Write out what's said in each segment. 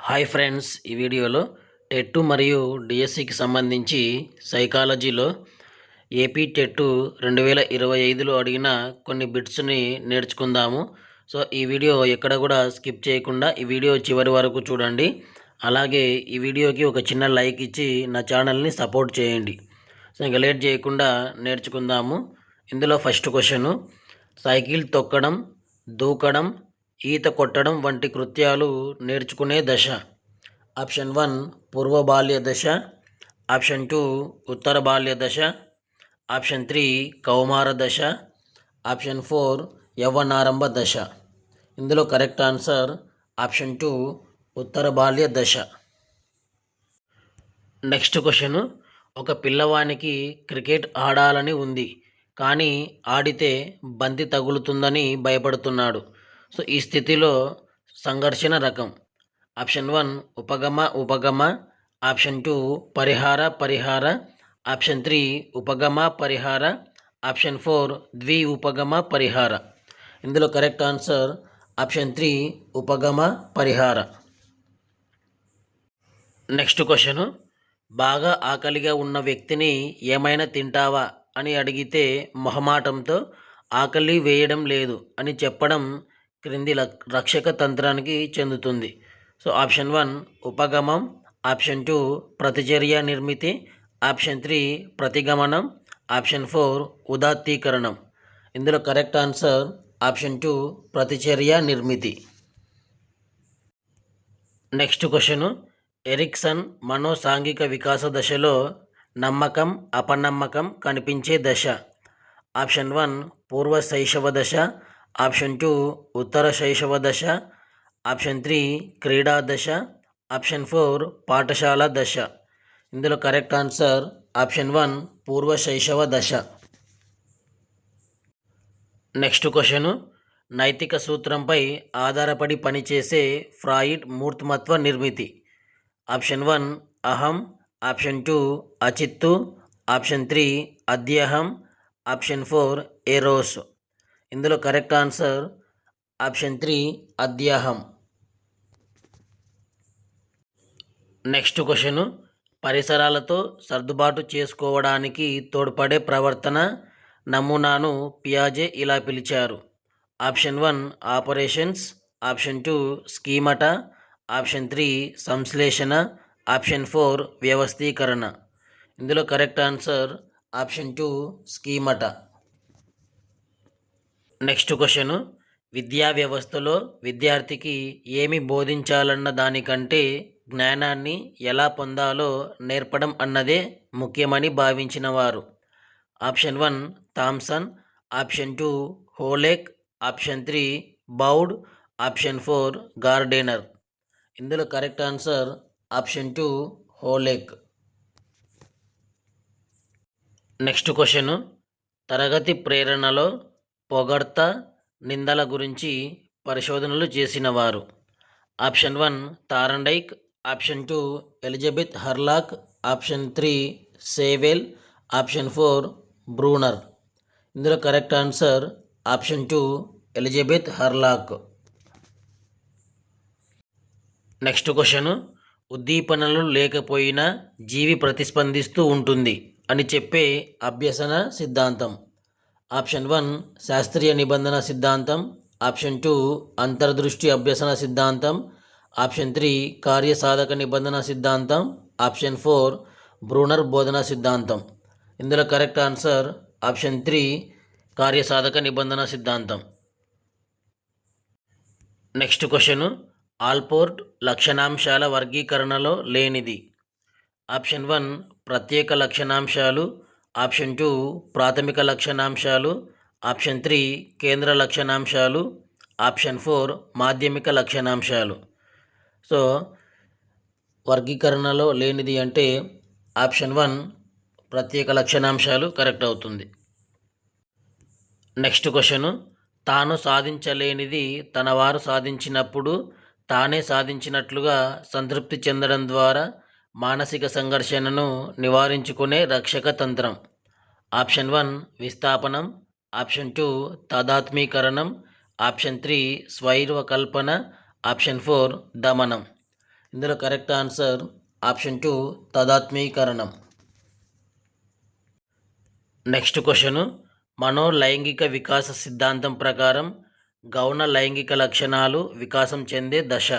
Hi friends, ఈ వీడియోలో TET మరియు డిఎస్సికి సంబంధించి సైకాలజీలో ఏపీ టెట్ 2025లో అడిగిన కొన్ని బిట్స్ని నేర్చుకుందాము. సో ఈ వీడియో ఎక్కడ కూడా స్కిప్ చేయకుండా ఈ వీడియో చివరి వరకు చూడండి. అలాగే ఈ వీడియోకి ఒక చిన్న లైక్ ఇచ్చి నా ఛానల్ని సపోర్ట్ చేయండి. సో ఇంకా లేట్ చేయకుండా నేర్చుకుందాము. ఇందులో ఫస్ట్ క్వశ్చను, సైకిల్ తొక్కడం, దూకడం, ఈత కొట్టడం వంటి కృత్యాలు నేర్చుకునే దశ. ఆప్షన్ 1 పూర్వ బాల్య దశ, ఆప్షన్ 2 ఉత్తర బాల్య దశ, ఆప్షన్ 3 కౌమార దశ, ఆప్షన్ 4 యవ్వనారంభ దశ. ఇందులో కరెక్ట్ ఆన్సర్ ఆప్షన్ 2 ఉత్తర బాల్య దశ. నెక్స్ట్ క్వశ్చన్, ఒక పిల్లవానికి క్రికెట్ ఆడాలని ఉంది, కానీ ఆడితే బంతి తగులుతుందని భయపడుతున్నాడు. సో ఈ స్థితిలో సంఘర్షణ రకం. ఆప్షన్ 1 ఉపగమ, ఆప్షన్ 2 పరిహార, ఆప్షన్ 3 ఉపగమ పరిహార, ఆప్షన్ 4 ఉపగమ పరిహార. ఇందులో కరెక్ట్ ఆన్సర్ ఆప్షన్ 3 ఉపగమ పరిహార. నెక్స్ట్ క్వశ్చన్, బాగా ఆకలిగా ఉన్న వ్యక్తిని ఏమైనా తింటావా అని అడిగితే మొహమాటంతో ఆకలి వేయడం లేదు అని చెప్పడం క్రింది రక్షక తంత్రానికి చెందుతుంది. సో ఆప్షన్ 1 ఉపగమం, ఆప్షన్ 2 ప్రతిచర్య నిర్మితి, ఆప్షన్ 3 ప్రతిగమనం, ఆప్షన్ 4 ఉదాత్తీకరణం. ఇందులో కరెక్ట్ ఆన్సర్ ఆప్షన్ 2 ప్రతిచర్య నిర్మితి. నెక్స్ట్ క్వశ్చన్, ఎరిక్సన్ మనోసాంఘిక వికాస దశలో నమ్మకం, అపనమ్మకం కనిపించే దశ. ఆప్షన్ 1 పూర్వ శైశవ దశ, ఆప్షన్ 2 ఉత్తర శైశవ దశ, ఆప్షన్ 3 క్రీడా దశ, ఆప్షన్ 4 పాఠశాల దశ. ఇందులో కరెక్ట్ ఆన్సర్ ఆప్షన్ 1 పూర్వ శైశవ దశ. నెక్స్ట్ క్వశ్చన్, నైతిక సూత్రంపై ఆధారపడి పనిచేసే ఫ్రాయిడ్ మూర్తిమత్వ నిర్మితి. ఆప్షన్ 1 అహం, ఆప్షన్ 2 అచిత్తు, ఆప్షన్ 3 అద్యహం, ఆప్షన్ 4 ఎరోస్. ఇందులో కరెక్ట్ ఆన్సర్ ఆప్షన్ 3 అద్యాహం. నెక్స్ట్ క్వశ్చన్, పరిసరాలతో సర్దుబాటు చేసుకోవడానికి తోడ్పడే ప్రవర్తన నమూనాను పియాజే ఇలా పిలిచారు. Option 1 operations, option 2 schemata, option 3 సంశ్లేషణ, ఆప్షన్ 4 వ్యవస్థీకరణ. ఇందులో correct answer option 2 schemata. Next question, విద్యా వ్యవస్థలో విద్యార్థికి ఏమి బోధించాలన్న దానికంటే జ్ఞానాన్ని ఎలా పొందాలో నేర్పడం అన్నదే ముఖ్యమని భావించిన వారు. ఆప్షన్ 1 థామ్సన్, ఆప్షన్ 2 హోలెక్, ఆప్షన్ 3 బౌడ్, ఆప్షన్ 4 గార్డెనర్. ఇందులో కరెక్ట్ ఆన్సర్ ఆప్షన్ 2 హోలెక్. నెక్స్ట్ క్వశ్చన్, తరగతి ప్రేరణలో పొగడ్త, నిందల గురించి పరిశోధనలు చేసినవారు. Option 1 Thorndike, option 2 Elizabeth Hurlock, option 3 Sewell, option 4 Bruner. ఇందులో correct answer option 2 Elizabeth Hurlock. Next question, ఉద్దీపనలు లేకపోయినా జీవి ప్రతిస్పందిస్తూ ఉంటుంది అని చెప్పే అభ్యసన సిద్ధాంతం. ఆప్షన్ 1 శాస్త్రీయ నిబంధన సిద్ధాంతం, ఆప్షన్ 2 అంతర్దృష్టి అభ్యసన సిద్ధాంతం, ఆప్షన్ 3 కార్యసాధక నిబంధన సిద్ధాంతం, ఆప్షన్ 4 బ్రూనర్ బోధన సిద్ధాంతం. ఇందులో కరెక్ట్ ఆన్సర్ ఆప్షన్ 3 కార్యసాధక నిబంధన సిద్ధాంతం. నెక్స్ట్ క్వశ్చన్, ఆల్పోర్ట్ లక్షణాంశాల వర్గీకరణలో లేనిది. ఆప్షన్ 1 ప్రత్యేక లక్షణాంశాలు, ఆప్షన్ 2 ప్రాథమిక లక్షణాంశాలు, ఆప్షన్ 3 కేంద్ర లక్షణాంశాలు, ఆప్షన్ 4 మాధ్యమిక లక్షణాంశాలు. సో వర్గీకరణలో లేనిది అంటే ఆప్షన్ 1 ప్రత్యేక లక్షణాంశాలు కరెక్ట్ అవుతుంది. నెక్స్ట్ క్వశ్చన్, తాను సాధించలేనిది తన వారు సాధించినప్పుడు తానే సాధించినట్లుగా సంతృప్తి చెందడం ద్వారా మానసిక సంఘర్షణను నివారించుకునే రక్షక తంత్రం. ఆప్షన్ 1 విస్థాపనం, ఆప్షన్ 2 తాదాత్మీకరణం, ఆప్షన్ 3 స్వైరవకల్పన, ఆప్షన్ 4 దమనం. ఇందులో కరెక్ట్ ఆన్సర్ ఆప్షన్ 2 తాదాత్మ్యీకరణం. నెక్స్ట్ క్వశ్చన్, మనోలైంగిక వికాస సిద్ధాంతం ప్రకారం గౌణ లైంగిక లక్షణాలు వికాసం చెందే దశ.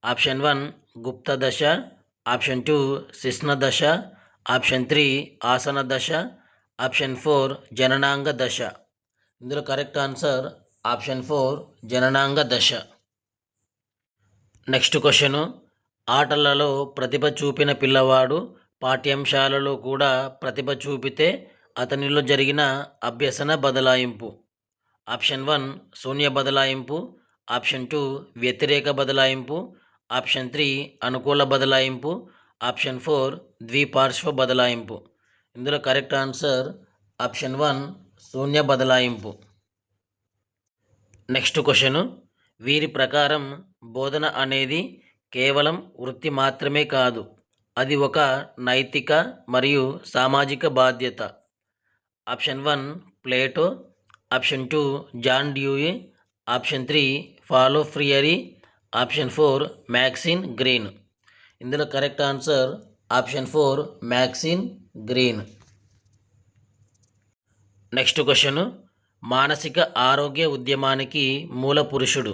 ఆప్షన్ 1 గుప్త దశ, ఆప్షన్ 2 శిశ్న దశ, ఆప్షన్ 3 ఆసన దశ, ఆప్షన్ 4 జననాంగ దశ. ఇందులో కరెక్ట్ ఆన్సర్ ఆప్షన్ 4 జననాంగ దశ. నెక్స్ట్ క్వశ్చన్, ఆటలలో ప్రతిభ చూపిన పిల్లవాడు పాఠ్యాంశాలలో కూడా ప్రతిభ చూపితే అతనిలో జరిగిన అభ్యసన బదలాయింపు. ఆప్షన్ 1 శూన్య బదలాయింపు, ఆప్షన్ 2 వ్యతిరేక బదలాయింపు, ఆప్షన్ 3 అనుకూల బదలాయింపు, ఆప్షన్ 4 ద్విపార్శ్వ బదలాయింపు. ఇందులో కరెక్ట్ ఆన్సర్ ఆప్షన్ 1 శూన్య బదలాయింపు. నెక్స్ట్ క్వశ్చన్, వీరి ప్రకారం బోధన అనేది కేవలం వృత్తి మాత్రమే కాదు, అది ఒక నైతిక మరియు సామాజిక బాధ్యత. Option 1 Plato, option 2 John Dewey, option 3 Paulo Freire, option 4 Maxine Greene. ఇందులో correct answer option 4 Maxine Greene. Next question, మానసిక ఆరోగ్య ఉద్యమానికి మూల పురుషుడు.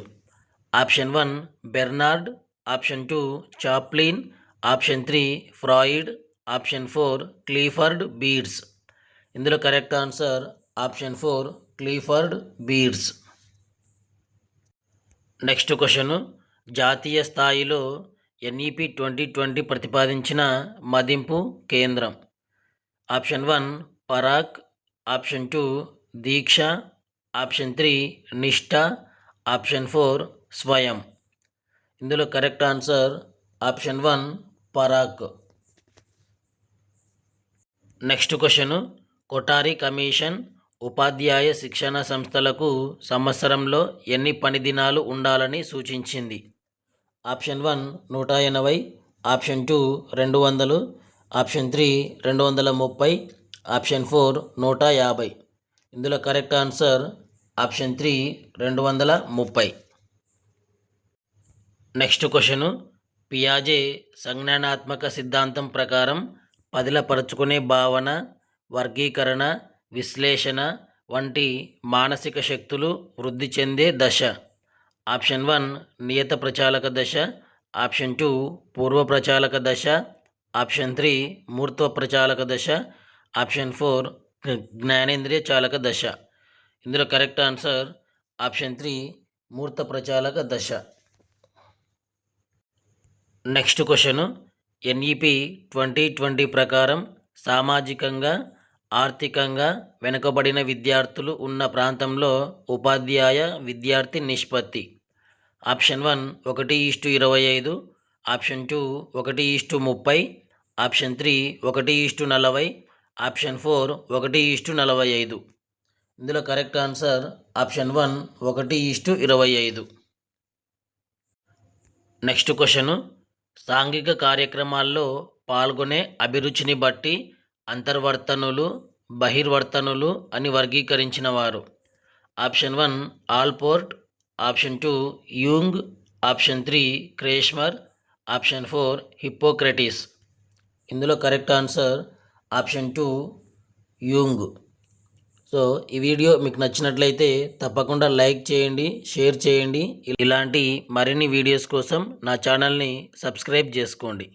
Option 1 Bernard, option 2 Chaplin, option 3 Freud, option 4 Clifford Beers. ఇందులో correct answer option 4 Clifford Beers. Next question, జాతీయ స్థాయిలో NEP 2020 ప్రతిపాదించిన మదింపు కేంద్రం. Option 1 Parakh, option 2 Diksha, option 3 నిష్ఠ, ఆప్షన్ 4 స్వయం. ఇందులో correct answer option 1 Parakh. Next question, Kothari commission ఉపాధ్యాయ శిక్షణ సంస్థలకు సంవత్సరంలో ఎన్ని పని దినాలు ఉండాలని సూచించింది. Option 1 180, option 2 200, option 3 230, option 4 150. ఇందులో correct answer option 3 230. Next question, పియాజే సంజ్ఞానాత్మక సిద్ధాంతం ప్రకారం పదిలపరుచుకునే భావన, వర్గీకరణ, విశ్లేషణ వంటి మానసిక శక్తులు వృద్ధి చెందే దశ. ఆప్షన్ 1 నియత ప్రచాలక దశ, ఆప్షన్ 2 పూర్వ ప్రచాలక దశ, ఆప్షన్ 3 మూర్త ప్రచాలక దశ, ఆప్షన్ 4 జ్ఞానేంద్రియ చాలక దశ. ఇందులో కరెక్ట్ ఆన్సర్ ఆప్షన్ 3 మూర్త ప్రచాలక దశ. నెక్స్ట్ క్వశ్చన్, NEP 2020 ప్రకారం సామాజికంగా ఆర్థికంగా వెనుకబడిన విద్యార్థులు ఉన్న ప్రాంతంలో ఉపాధ్యాయ విద్యార్థి నిష్పత్తి. Option 1 1:25, option 2 1:30, option 3 1:40, option 4 1:45. ఇందులో correct answer option 1 1:25. Next question, సాంఘిక కార్యక్రమాల్లో పాల్గొనే అభిరుచిని బట్టి అంతర్వర్తనులు, బహిర్వర్తనులు అని వర్గీకరించిన వారు. Option 1 Allport, option 2 Jung, option 3 Kretschmer, option 4 Hippocrates. ఇందులో correct answer option 2 Jung. So ఈ వీడియో మీకు నచ్చినట్లయితే తప్పకుండా లైక్ చేయండి, షేర్ చేయండి. ఇలాంటి మరిన్ని వీడియోస్ కోసం నా ఛానల్ని సబ్స్క్రైబ్ చేసుకోండి.